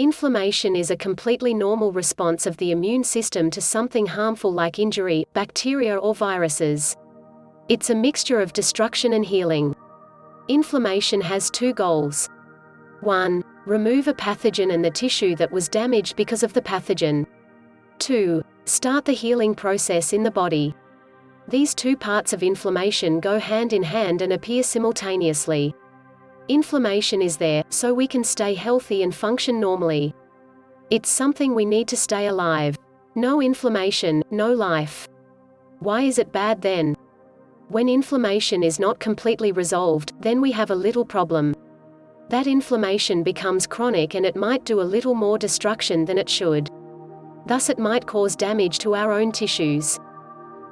Inflammation is a completely normal response of the immune system to something harmful like injury, bacteria or viruses. It's a mixture of destruction and healing. Inflammation has two goals. 1. Remove a pathogen and the tissue that was damaged because of the pathogen. 2. Start the healing process in the body. These two parts of inflammation go hand in hand and appear simultaneously. Inflammation is there, so we can stay healthy and function normally. It's something we need to stay alive. No inflammation, no life. Why is it bad then? When inflammation is not completely resolved, then we have a little problem. That inflammation becomes chronic and it might do a little more destruction than it should. Thus it might cause damage to our own tissues.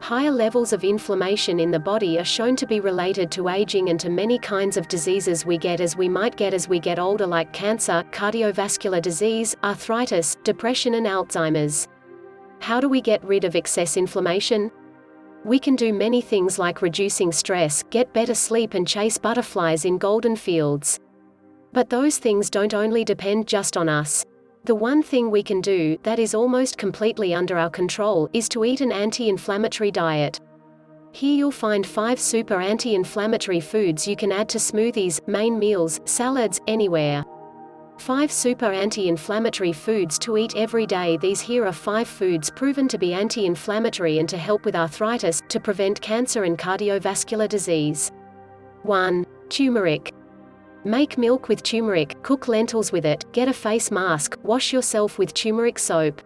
Higher levels of inflammation in the body are shown to be related to aging and to many kinds of diseases we might get as we get older, like cancer, cardiovascular disease, arthritis, depression and Alzheimer's. How do we get rid of excess inflammation? We can do many things like reducing stress, get better sleep and chase butterflies in golden fields. But those things don't only depend just on us. The one thing we can do, that is almost completely under our control, is to eat an anti-inflammatory diet. Here you'll find 5 super anti-inflammatory foods you can add to smoothies, main meals, salads, anywhere. 5 super anti-inflammatory foods to eat every day. These here are 5 foods proven to be anti-inflammatory and to help with arthritis, to prevent cancer and cardiovascular disease. 1. Turmeric. Make milk with turmeric, cook lentils with it, get a face mask, wash yourself with turmeric soap.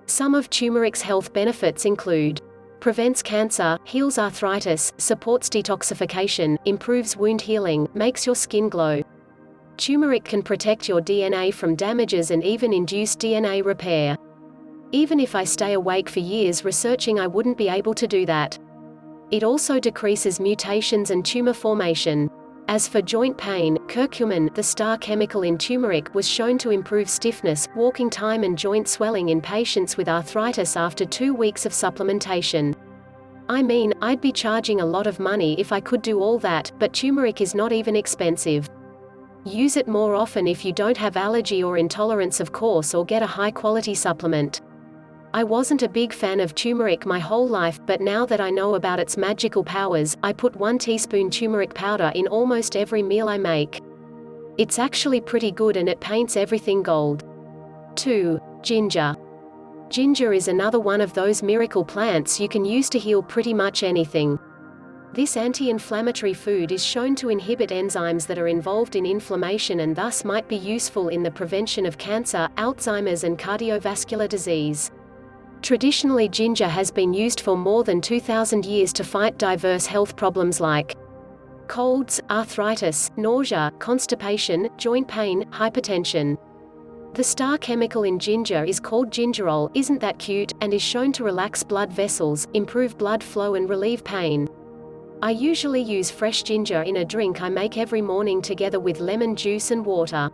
Some of turmeric's health benefits include: prevents cancer, heals arthritis, supports detoxification, improves wound healing, makes your skin glow. Turmeric can protect your DNA from damages and even induce DNA repair. Even if I stay awake for years researching, I wouldn't be able to do that. It also decreases mutations and tumor formation. As for joint pain, curcumin, the star chemical in turmeric, was shown to improve stiffness, walking time and joint swelling in patients with arthritis after 2 weeks of supplementation. I mean, I'd be charging a lot of money if I could do all that, but turmeric is not even expensive. Use it more often if you don't have allergy or intolerance, of course, or get a high-quality supplement. I wasn't a big fan of turmeric my whole life, but now that I know about its magical powers, I put 1 teaspoon turmeric powder in almost every meal I make. It's actually pretty good and it paints everything gold. 2. Ginger. Ginger is another one of those miracle plants you can use to heal pretty much anything. This anti-inflammatory food is shown to inhibit enzymes that are involved in inflammation and thus might be useful in the prevention of cancer, Alzheimer's and cardiovascular disease. Traditionally, ginger has been used for more than 2,000 years to fight diverse health problems like colds, arthritis, nausea, constipation, joint pain, hypertension. The star chemical in ginger is called gingerol, isn't that cute, and is shown to relax blood vessels, improve blood flow and relieve pain. I usually use fresh ginger in a drink I make every morning together with lemon juice and water.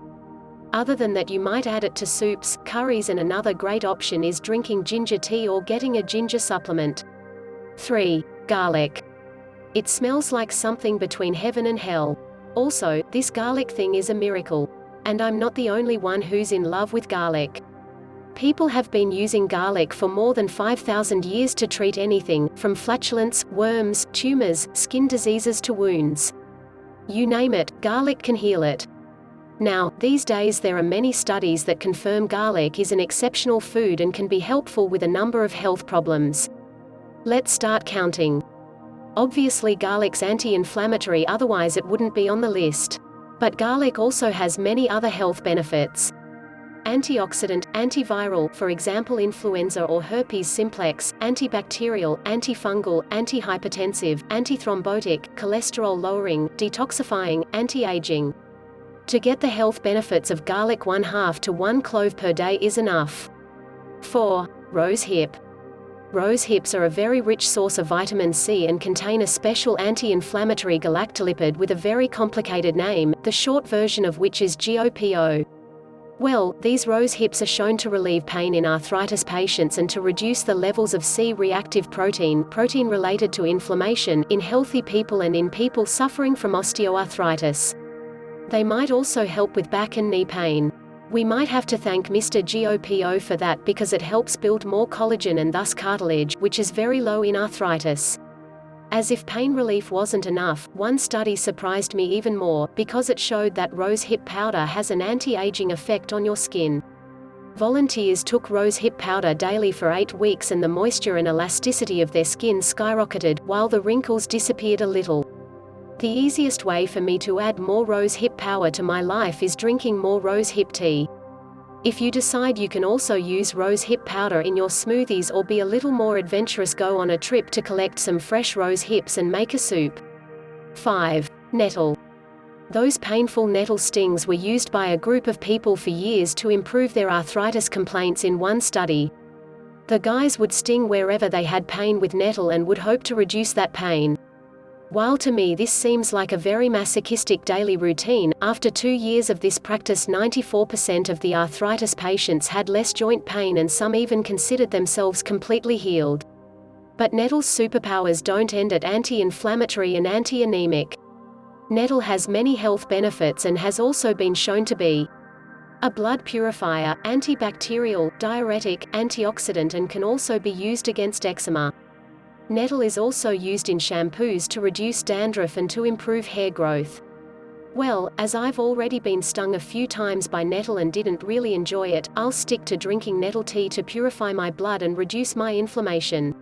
Other than that, you might add it to soups, curries, and another great option is drinking ginger tea or getting a ginger supplement. 3. Garlic. It smells like something between heaven and hell. Also, this garlic thing is a miracle. And I'm not the only one who's in love with garlic. People have been using garlic for more than 5,000 years to treat anything, from flatulence, worms, tumors, skin diseases to wounds. You name it, garlic can heal it. Now, these days there are many studies that confirm garlic is an exceptional food and can be helpful with a number of health problems. Let's start counting. Obviously garlic's anti-inflammatory, otherwise it wouldn't be on the list. But garlic also has many other health benefits. Antioxidant, antiviral, for example influenza or herpes simplex, antibacterial, antifungal, antihypertensive, antithrombotic, cholesterol lowering, detoxifying, anti-aging. To get the health benefits of garlic, 1/2 to 1 clove per day is enough. 4. Rose hip. Rose hips are a very rich source of vitamin C and contain a special anti-inflammatory galactolipid with a very complicated name, the short version of which is GOPO. Well, these rose hips are shown to relieve pain in arthritis patients and to reduce the levels of C-reactive protein related to inflammation, in healthy people and in people suffering from osteoarthritis. They might also help with back and knee pain. We might have to thank Mr. GOPO for that because it helps build more collagen and thus cartilage, which is very low in arthritis. As if pain relief wasn't enough, one study surprised me even more, because it showed that rose hip powder has an anti-aging effect on your skin. Volunteers took rose hip powder daily for 8 weeks and the moisture and elasticity of their skin skyrocketed, while the wrinkles disappeared a little. The easiest way for me to add more rose hip power to my life is drinking more rose hip tea. If you decide you can also use rose hip powder in your smoothies or be a little more adventurous, go on a trip to collect some fresh rose hips and make a soup. 5. Nettle. Those painful nettle stings were used by a group of people for years to improve their arthritis complaints in one study. The guys would sting wherever they had pain with nettle and would hope to reduce that pain. While to me this seems like a very masochistic daily routine, after 2 years of this practice 94% of the arthritis patients had less joint pain and some even considered themselves completely healed. But nettle's superpowers don't end at anti-inflammatory and anti-anemic. Nettle has many health benefits and has also been shown to be a blood purifier, antibacterial, diuretic, antioxidant, and can also be used against eczema. Nettle is also used in shampoos to reduce dandruff and to improve hair growth. Well, as I've already been stung a few times by nettle and didn't really enjoy it, I'll stick to drinking nettle tea to purify my blood and reduce my inflammation.